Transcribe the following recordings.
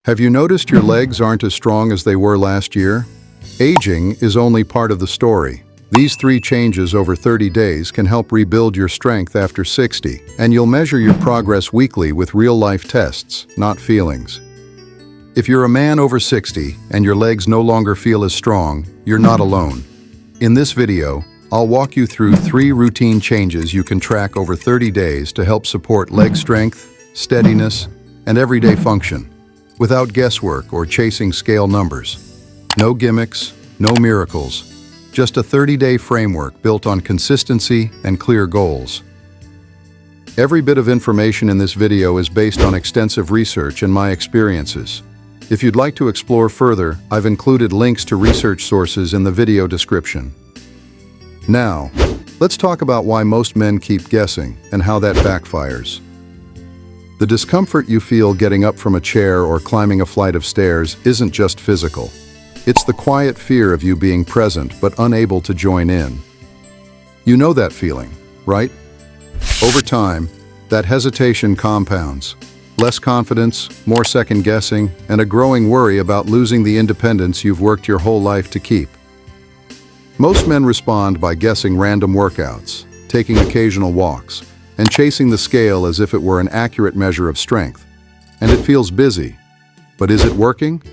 Have you noticed your legs aren't as strong as they were last year? Aging is only part of the story. These 3 changes over 30 days can help rebuild your strength after 60, and you'll measure your progress weekly with real-life tests, not feelings. If you're a man over 60 and your legs no longer feel as strong, you're not alone. In this video, I'll walk you through 3 routine changes you can track over 30 days to help support leg strength, steadiness, and everyday function, without guesswork or chasing scale numbers. No gimmicks, no miracles, just a 30-day framework built on consistency and clear goals. Every bit of information in this video is based on extensive research and my experiences. If you'd like to explore further, I've included links to research sources in the video description. Now, let's talk about why most men keep guessing and how that backfires. The discomfort you feel getting up from a chair or climbing a flight of stairs isn't just physical. It's the quiet fear of you being present but unable to join in. You know that feeling, right? Over time, that hesitation compounds. Less confidence, more second-guessing, and a growing worry about losing the independence you've worked your whole life to keep. Most men respond by guessing random workouts, taking occasional walks, and chasing the scale as if it were an accurate measure of strength. And it feels busy. But is it working?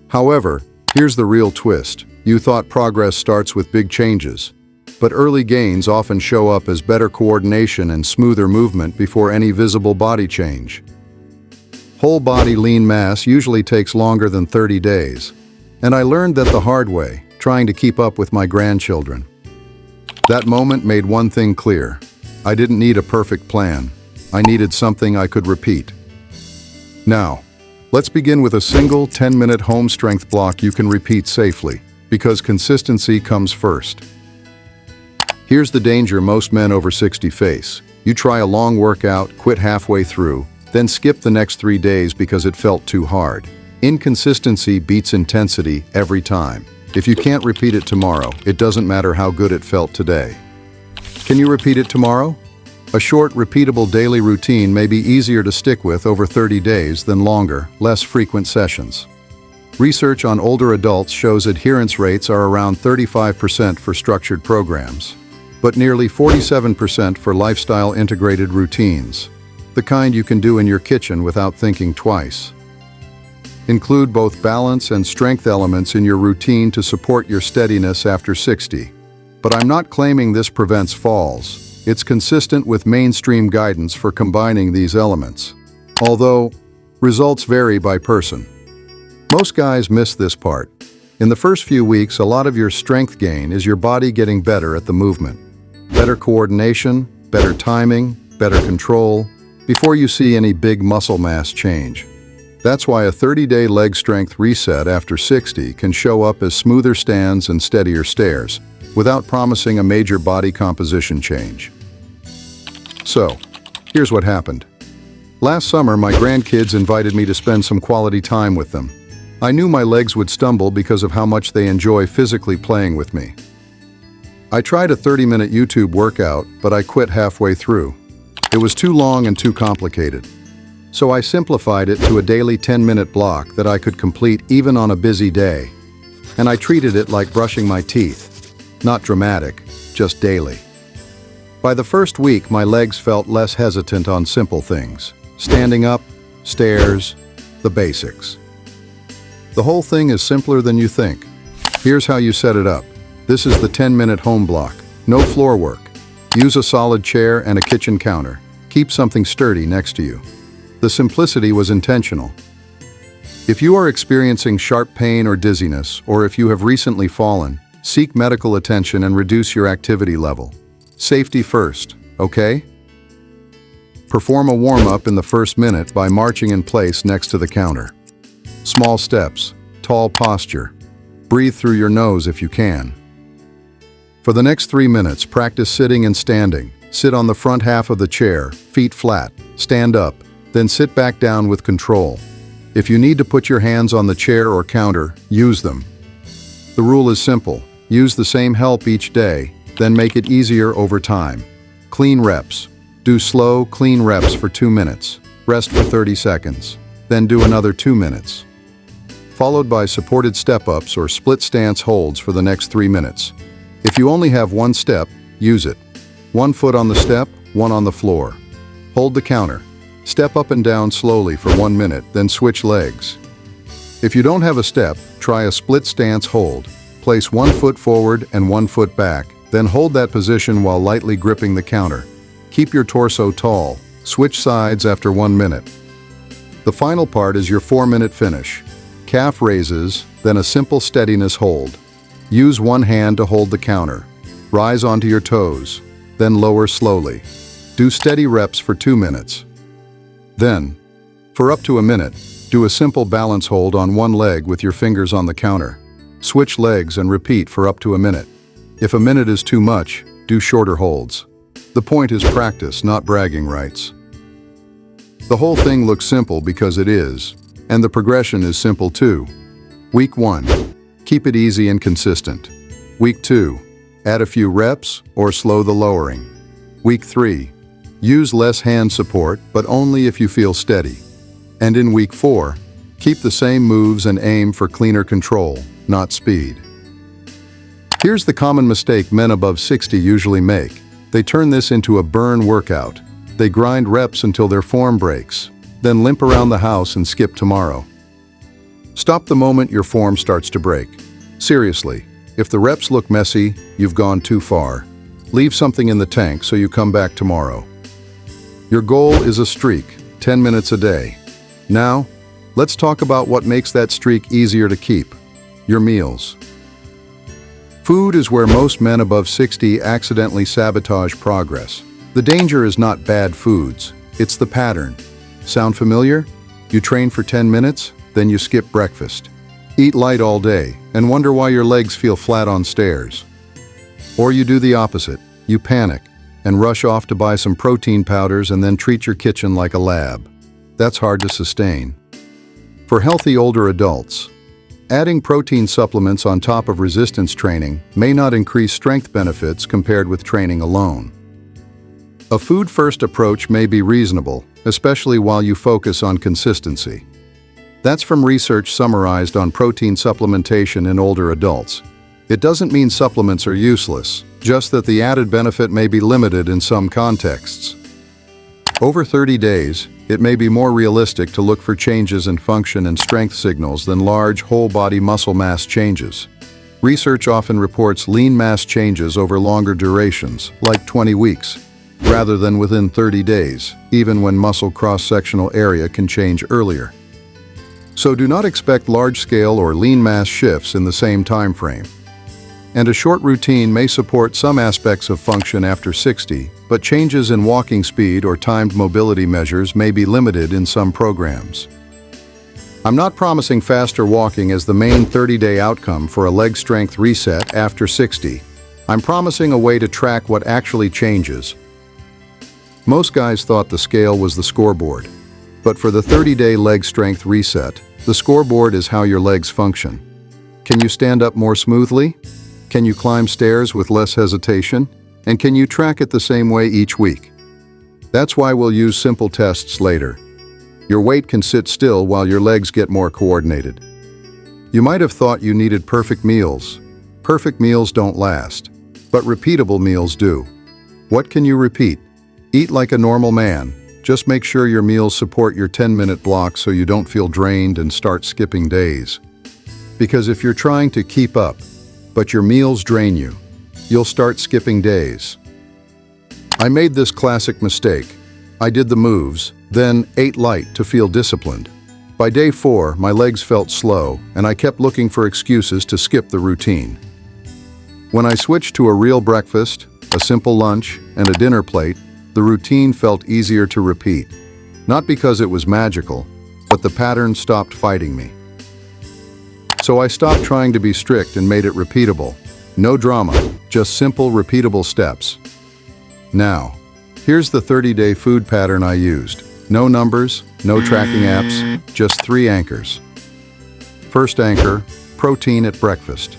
However, here's the real twist. You thought progress starts with big changes, but early gains often show up as better coordination and smoother movement before any visible body change. Whole body lean mass usually takes longer than 30 days, and I learned that the hard way, trying to keep up with my grandchildren. That moment made one thing clear. I didn't need a perfect plan. I needed something I could repeat. Now, let's begin with a single 10-minute home strength block you can repeat safely, because consistency comes first. Here's the danger most men over 60 face. You try a long workout, quit halfway through, then skip the next 3 days because it felt too hard. Inconsistency beats intensity every time. If you can't repeat it tomorrow, it doesn't matter how good it felt today. Can you repeat it tomorrow? A short, repeatable daily routine may be easier to stick with over 30 days than longer, less frequent sessions. Research on older adults shows adherence rates are around 35% for structured programs, but nearly 47% for lifestyle integrated routines, the kind you can do in your kitchen without thinking twice. Include both balance and strength elements in your routine to support your steadiness after 60. But I'm not claiming this prevents falls. It's consistent with mainstream guidance for combining these elements. Although, results vary by person. Most guys miss this part. In the first few weeks, a lot of your strength gain is your body getting better at the movement. Better coordination, better timing, better control, before you see any big muscle mass change. That's why a 30-day leg strength reset after 60 can show up as smoother stands and steadier stairs, without promising a major body composition change. So, here's what happened. Last summer, my grandkids invited me to spend some quality time with them. I knew my legs would stumble because of how much they enjoy physically playing with me. I tried a 30-minute YouTube workout, but I quit halfway through. It was too long and too complicated. So I simplified it to a daily 10-minute block that I could complete even on a busy day. And I treated it like brushing my teeth. Not dramatic, just daily. By the first week, my legs felt less hesitant on simple things. Standing up, stairs, the basics. The whole thing is simpler than you think. Here's how you set it up. This is the 10-minute home block. No floor work. Use a solid chair and a kitchen counter. Keep something sturdy next to you. The simplicity was intentional. If you are experiencing sharp pain or dizziness, or if you have recently fallen, seek medical attention and reduce your activity level. Safety first, okay? Perform a warm-up in the first minute by marching in place next to the counter. Small steps, tall posture. Breathe through your nose if you can. For the next 3 minutes, practice sitting and standing. Sit on the front half of the chair, feet flat, stand up, then sit back down with control. If you need to put your hands on the chair or counter, use them. The rule is simple. Use the same help each day, then make it easier over time. Clean reps. Do slow, clean reps for 2 minutes. Rest for 30 seconds. then do another 2 minutes, followed by supported step-ups or split stance holds for the next 3 minutes. If you only have one step, use it. 1 foot on the step, 1 on the floor. Hold the counter. Step up and down slowly for 1 minute, then switch legs. If you don't have a step, try a split stance hold. Place 1 foot forward and 1 foot back, then hold that position while lightly gripping the counter. Keep your torso tall. Switch sides after 1 minute. The final part is your 4-minute finish. Calf raises, then a simple steadiness hold. Use one hand to hold the counter. Rise onto your toes, then lower slowly. Do steady reps for 2 minutes. Then, for up to a minute, do a simple balance hold on one leg with your fingers on the counter. Switch legs and repeat for up to a minute. If a minute is too much, do shorter holds. The point is practice, not bragging rights. The whole thing looks simple because it is, and the progression is simple too. Week 1. Keep it easy and consistent. Week 2. Add a few reps or slow the lowering. Week 3. Use less hand support, but only if you feel steady. And in week 4, keep the same moves and aim for cleaner control, not speed. Here's the common mistake men above 60 usually make. They turn this into a burn workout. They grind reps until their form breaks, then limp around the house and skip tomorrow. Stop the moment your form starts to break. Seriously, if the reps look messy, you've gone too far. Leave something in the tank so you come back tomorrow. Your goal is a streak, 10 minutes a day. Now, let's talk about what makes that streak easier to keep. Your meals. Food is where most men above 60 accidentally sabotage progress. The danger is not bad foods, it's the pattern. Sound familiar? You train for 10 minutes, then you skip breakfast. Eat light all day, and wonder why your legs feel flat on stairs. Or you do the opposite. You panic, and rush off to buy some protein powders and then treat your kitchen like a lab. That's hard to sustain. For healthy older adults, adding protein supplements on top of resistance training may not increase strength benefits compared with training alone. A food-first approach may be reasonable, especially while you focus on consistency. That's from research summarized on protein supplementation in older adults. It doesn't mean supplements are useless, just that the added benefit may be limited in some contexts. Over 30 days, it may be more realistic to look for changes in function and strength signals than large whole-body muscle mass changes. Research often reports lean mass changes over longer durations, like 20 weeks, rather than within 30 days, even when muscle cross-sectional area can change earlier. So do not expect large-scale or lean mass shifts in the same time frame. And a short routine may support some aspects of function after 60, but changes in walking speed or timed mobility measures may be limited in some programs. I'm not promising faster walking as the main 30-day outcome for a leg strength reset after 60. I'm promising a way to track what actually changes. Most guys thought the scale was the scoreboard, but for the 30-day leg strength reset, the scoreboard is how your legs function. Can you stand up more smoothly? Can you climb stairs with less hesitation? And can you track it the same way each week? That's why we'll use simple tests later. Your weight can sit still while your legs get more coordinated. You might have thought you needed perfect meals. Perfect meals don't last, but repeatable meals do. What can you repeat? Eat like a normal man. Just make sure your meals support your 10-minute block so you don't feel drained and start skipping days. Because if you're trying to keep up, but your meals drain you, you'll start skipping days. I made this classic mistake. I did the moves, then ate light to feel disciplined. By day 4, my legs felt slow, and I kept looking for excuses to skip the routine. When I switched to a real breakfast, a simple lunch, and a dinner plate, the routine felt easier to repeat. Not because it was magical, but the pattern stopped fighting me. So I stopped trying to be strict and made it repeatable. No drama, just simple, repeatable steps. Now, here's the 30-day food pattern I used. No numbers, no tracking apps, just 3 anchors. First anchor, protein at breakfast.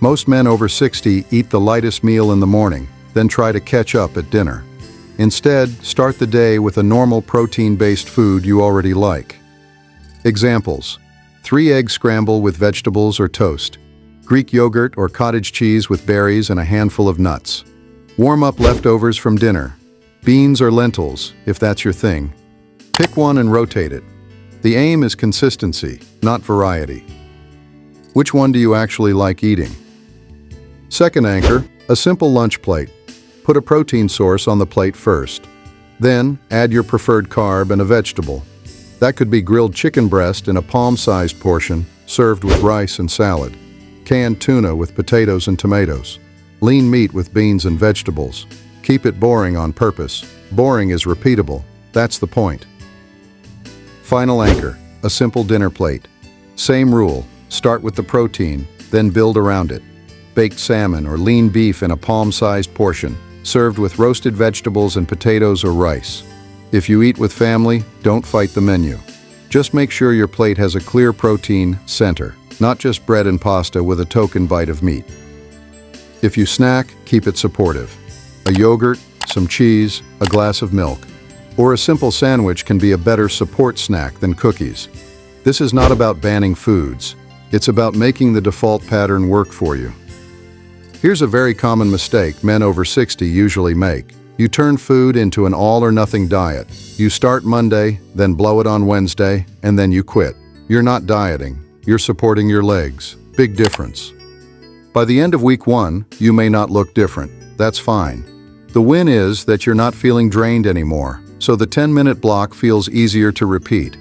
Most men over 60 eat the lightest meal in the morning, then try to catch up at dinner. Instead, start the day with a normal protein-based food you already like. Examples: 3 egg scramble with vegetables or toast, Greek yogurt or cottage cheese with berries and a handful of nuts. Warm up leftovers from dinner, beans or lentils, if that's your thing. Pick one and rotate it. The aim is consistency, not variety. Which one do you actually like eating? Second anchor, a simple lunch plate. Put a protein source on the plate first. Then, add your preferred carb and a vegetable. That could be grilled chicken breast in a palm-sized portion, served with rice and salad. Canned tuna with potatoes and tomatoes. Lean meat with beans and vegetables. Keep it boring on purpose. Boring is repeatable. That's the point. Final anchor, a simple dinner plate. Same rule, start with the protein, then build around it. Baked salmon or lean beef in a palm-sized portion, served with roasted vegetables and potatoes or rice. If you eat with family, don't fight the menu. Just make sure your plate has a clear protein center, not just bread and pasta with a token bite of meat. If you snack, keep it supportive. A yogurt, some cheese, a glass of milk. Or a simple sandwich can be a better support snack than cookies. This is not about banning foods. It's about making the default pattern work for you. Here's a very common mistake men over 60 usually make. You turn food into an all-or-nothing diet. You start Monday, then blow it on Wednesday, and then you quit. You're not dieting. You're supporting your legs. Big difference. By the end of week 1, you may not look different. That's fine. The win is that you're not feeling drained anymore, so the 10-minute block feels easier to repeat.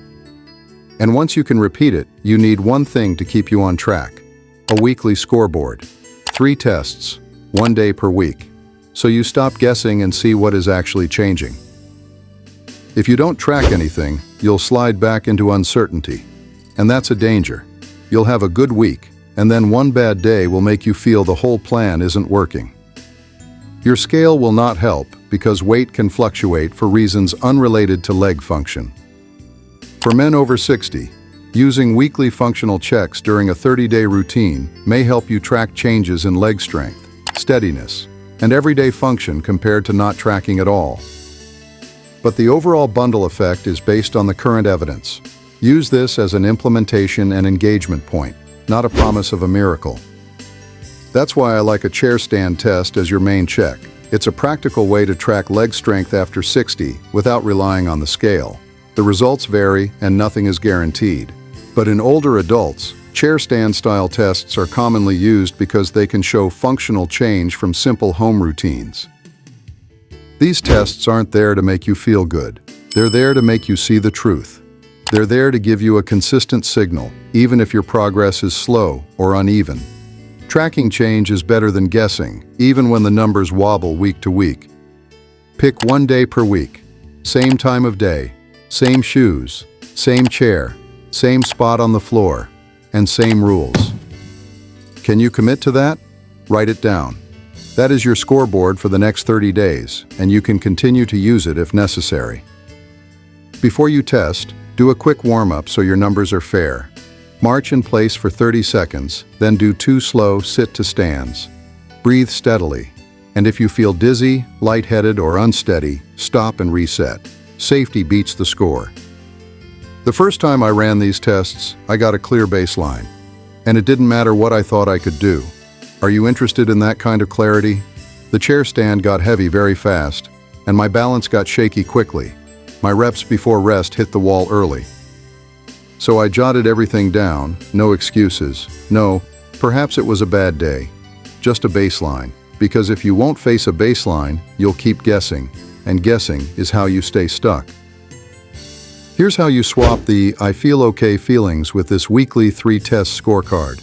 And once you can repeat it, you need one thing to keep you on track: a weekly scoreboard. 3 tests, 1 day per week. So you stop guessing and see what is actually changing. If you don't track anything, you'll slide back into uncertainty. And that's a danger. You'll have a good week, and then one bad day will make you feel the whole plan isn't working. Your scale will not help because weight can fluctuate for reasons unrelated to leg function. For men over 60, using weekly functional checks during a 30-day routine may help you track changes in leg strength, steadiness, and everyday function compared to not tracking at all. But the overall bundle effect is based on the current evidence. Use this as an implementation and engagement point, not a promise of a miracle. That's why I like a chair stand test as your main check. It's a practical way to track leg strength after 60 without relying on the scale. The results vary and nothing is guaranteed. But in older adults, chair stand style tests are commonly used because they can show functional change from simple home routines. These tests aren't there to make you feel good. They're there to make you see the truth. They're there to give you a consistent signal, even if your progress is slow or uneven. Tracking change is better than guessing, even when the numbers wobble week to week. Pick 1 day per week. Same time of day, same shoes, same chair, same spot on the floor, and same rules. Can you commit to that? Write it down. That is your scoreboard for the next 30 days, and you can continue to use it if necessary. Before you test, do a quick warm-up so your numbers are fair. March in place for 30 seconds, then do 2 slow sit-to-stands. Breathe steadily, and if you feel dizzy, lightheaded, or unsteady, stop and reset. Safety beats the score. The first time I ran these tests, I got a clear baseline, and it didn't matter what I thought I could do. Are you interested in that kind of clarity? The chair stand got heavy very fast, and my balance got shaky quickly. My reps before rest hit the wall early. So I jotted everything down, no excuses. No, perhaps it was a bad day. Just a baseline, because if you won't face a baseline, you'll keep guessing, and guessing is how you stay stuck. Here's how you swap the I feel okay feelings with this weekly 3-test scorecard.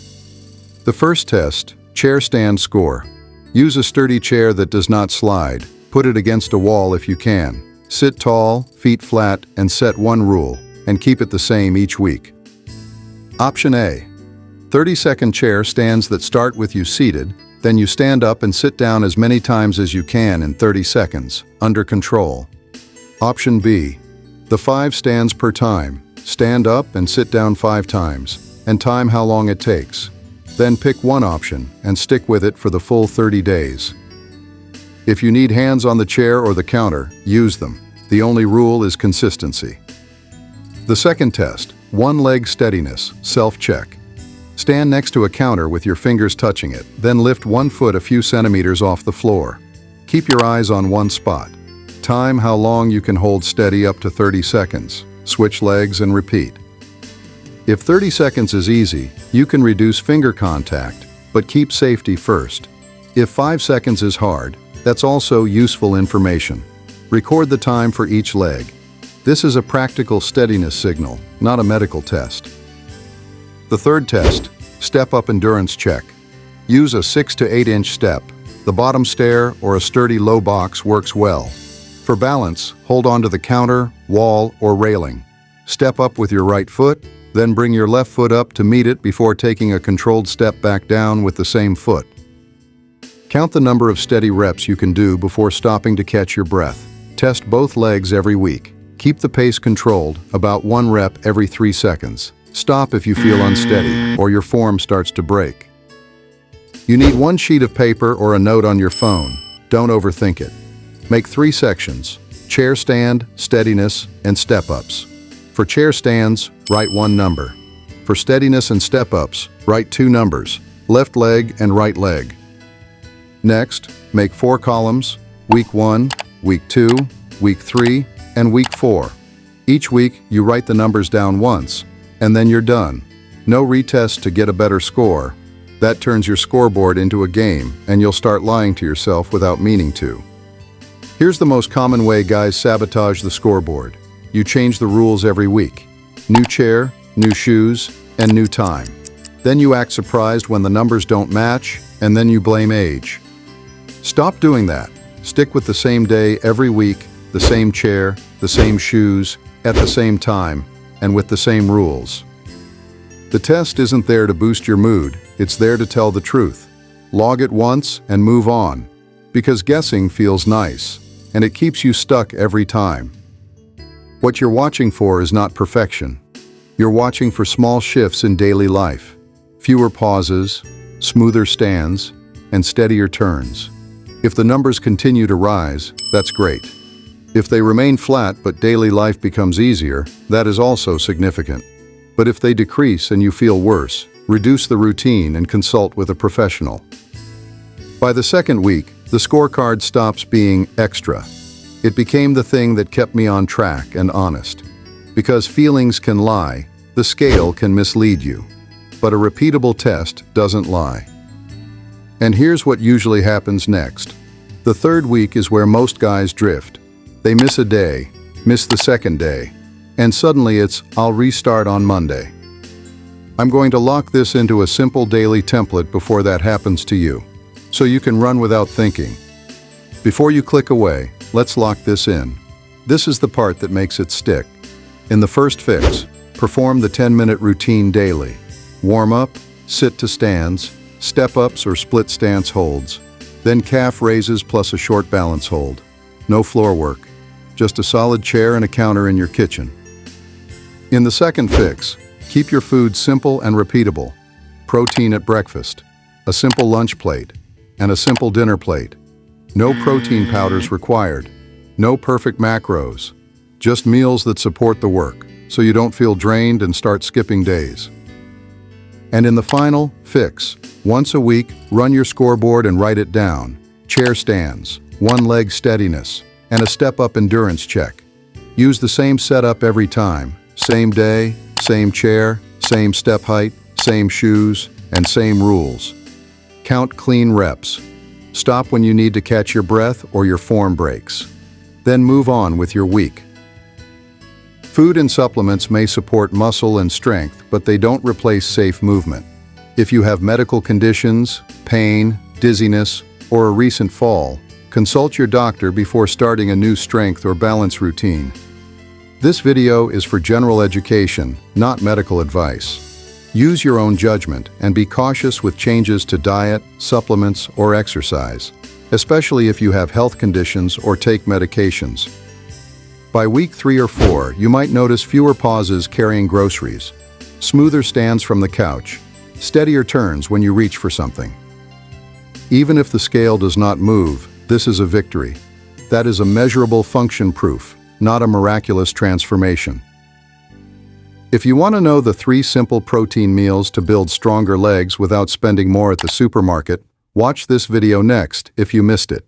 The first test, chair stand score. Use a sturdy chair that does not slide. Put it against a wall if you can. Sit tall, feet flat, and set one rule, and keep it the same each week. Option A. 30-second chair stands that start with you seated, then you stand up and sit down as many times as you can in 30 seconds, under control. Option B. The 5 stands per time. Stand up and sit down 5 times, and time how long it takes. Then pick one option and stick with it for the full 30 days. If you need hands on the chair or the counter, use them. The only rule is consistency. The second test, One leg steadiness, self-check. Stand next to a counter with your fingers touching it, then lift one foot a few centimeters off the floor. Keep your eyes on one spot. Time how long you can hold steady up to 30 seconds. Switch legs and repeat. If 30 seconds is easy, you can reduce finger contact, but keep safety first. If 5 seconds is hard, that's also useful information. Record the time for each leg. This is a practical steadiness signal, not a medical test. The third test, step-up endurance check. Use a 6 to 8 inch step. The bottom stair or a sturdy low box works well. For balance, hold onto the counter, wall, or railing. Step up with your right foot, then bring your left foot up to meet it before taking a controlled step back down with the same foot. Count the number of steady reps you can do before stopping to catch your breath. Test both legs every week. Keep the pace controlled, about 1 rep every 3 seconds. Stop if you feel unsteady or your form starts to break. You need one sheet of paper or a note on your phone. Don't overthink it. Make 3 sections: chair stand, steadiness, and step-ups. For chair stands, write 1 number. For steadiness and step-ups, write 2 numbers, left leg and right leg. Next, make 4 columns: week 1, week 2, week 3, and week 4. Each week, you write the numbers down once, and then you're done. No retest to get a better score. That turns your scoreboard into a game, and you'll start lying to yourself without meaning to. Here's the most common way guys sabotage the scoreboard. You change the rules every week. New chair, new shoes, and new time. Then you act surprised when the numbers don't match, and then you blame age. Stop doing that. Stick with the same day every week, the same chair, the same shoes, at the same time, and with the same rules. The test isn't there to boost your mood, it's there to tell the truth. Log it once and move on, because guessing feels nice, and it keeps you stuck every time. What you're watching for is not perfection. You're watching for small shifts in daily life. Fewer pauses, smoother stands, and steadier turns. If the numbers continue to rise, that's great. If they remain flat but daily life becomes easier, that is also significant. But if they decrease and you feel worse, reduce the routine and consult with a professional. By the second week, the scorecard stops being extra. It became the thing that kept me on track and honest. Because feelings can lie, the scale can mislead you. But a repeatable test doesn't lie. And here's what usually happens next. The third week is where most guys drift. They miss a day, miss the second day, and suddenly it's, I'll restart on Monday. I'm going to lock this into a simple daily template before that happens to you, so you can run without thinking. Before you click away, let's lock this in. This is the part that makes it stick. In the first fix, perform the 10-minute routine daily. Warm up, sit to stands, step-ups or split stance holds, then calf raises plus a short balance hold. No floor work, just a solid chair and a counter in your kitchen. In the second fix, keep your food simple and repeatable. Protein at breakfast, a simple lunch plate, and a simple dinner plate. No protein powders required, no perfect macros, just meals that support the work, so you don't feel drained and start skipping days. And in the final fix, once a week, run your scoreboard and write it down. Chair stands, 1 leg steadiness, and a step-up endurance check. Use the same setup every time. Same day, same chair, same step height, same shoes, and same rules. Count clean reps. Stop when you need to catch your breath or your form breaks. Then move on with your week. Food and supplements may support muscle and strength, but they don't replace safe movement. If you have medical conditions, pain, dizziness, or a recent fall, consult your doctor before starting a new strength or balance routine. This video is for general education, not medical advice. Use your own judgment and be cautious with changes to diet, supplements, or exercise, especially if you have health conditions or take medications. By week 3 or 4, you might notice fewer pauses carrying groceries, smoother stands from the couch, steadier turns when you reach for something. Even if the scale does not move, this is a victory. That is a measurable function proof, not a miraculous transformation. If you want to know the 3 simple protein meals to build stronger legs without spending more at the supermarket, watch this video next if you missed it.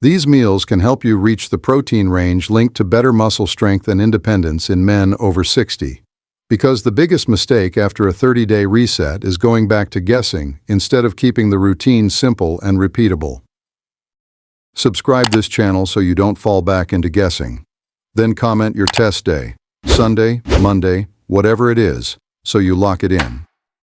These meals can help you reach the protein range linked to better muscle strength and independence in men over 60. Because the biggest mistake after a 30-day reset is going back to guessing instead of keeping the routine simple and repeatable. Subscribe this channel so you don't fall back into guessing. Then comment your test day, Sunday, Monday, whatever it is, so you lock it in.